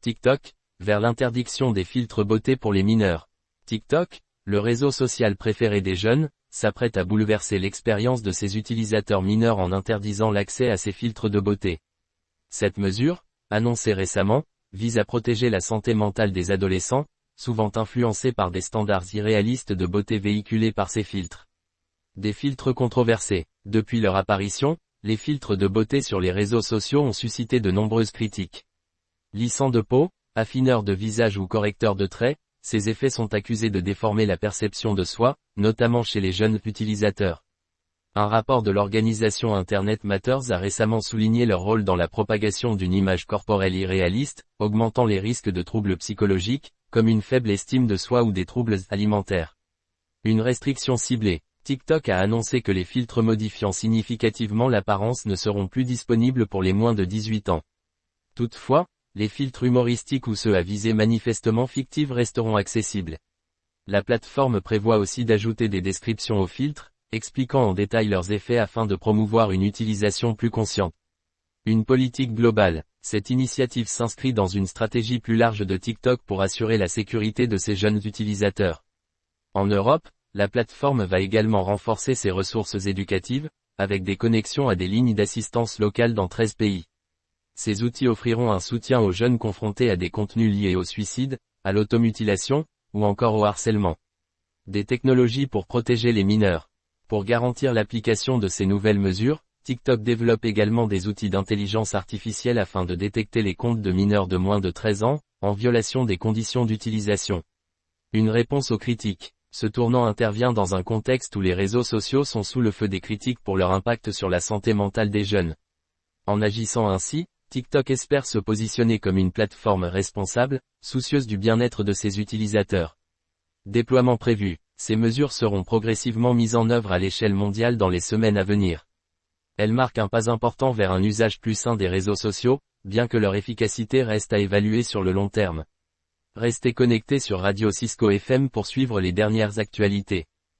TikTok, vers l'interdiction des filtres beauté pour les mineurs. TikTok, le réseau social préféré des jeunes, s'apprête à bouleverser l'expérience de ses utilisateurs mineurs en interdisant l'accès à ces filtres de beauté. Cette mesure, annoncée récemment, vise à protéger la santé mentale des adolescents, souvent influencés par des standards irréalistes de beauté véhiculés par ces filtres. Des filtres controversés. Depuis leur apparition, les filtres de beauté sur les réseaux sociaux ont suscité de nombreuses critiques. Lissant de peau, affineur de visage ou correcteur de traits, ces effets sont accusés de déformer la perception de soi, notamment chez les jeunes utilisateurs. Un rapport de l'organisation Internet Matters a récemment souligné leur rôle dans la propagation d'une image corporelle irréaliste, augmentant les risques de troubles psychologiques, comme une faible estime de soi ou des troubles alimentaires. Une restriction ciblée. TikTok a annoncé que les filtres modifiant significativement l'apparence ne seront plus disponibles pour les moins de 18 ans. Toutefois, les filtres humoristiques ou ceux à visée manifestement fictive resteront accessibles. La plateforme prévoit aussi d'ajouter des descriptions aux filtres, expliquant en détail leurs effets afin de promouvoir une utilisation plus consciente. Une politique globale. Cette initiative s'inscrit dans une stratégie plus large de TikTok pour assurer la sécurité de ses jeunes utilisateurs. En Europe, la plateforme va également renforcer ses ressources éducatives, avec des connexions à des lignes d'assistance locales dans 13 pays. Ces outils offriront un soutien aux jeunes confrontés à des contenus liés au suicide, à l'automutilation, ou encore au harcèlement. Des technologies pour protéger les mineurs. Pour garantir l'application de ces nouvelles mesures, TikTok développe également des outils d'intelligence artificielle afin de détecter les comptes de mineurs de moins de 13 ans, en violation des conditions d'utilisation. Une réponse aux critiques. Ce tournant intervient dans un contexte où les réseaux sociaux sont sous le feu des critiques pour leur impact sur la santé mentale des jeunes. En agissant ainsi, TikTok espère se positionner comme une plateforme responsable, soucieuse du bien-être de ses utilisateurs. Déploiement prévu. Ces mesures seront progressivement mises en œuvre à l'échelle mondiale dans les semaines à venir. Elles marquent un pas important vers un usage plus sain des réseaux sociaux, bien que leur efficacité reste à évaluer sur le long terme. Restez connectés sur Radio Cisco FM pour suivre les dernières actualités.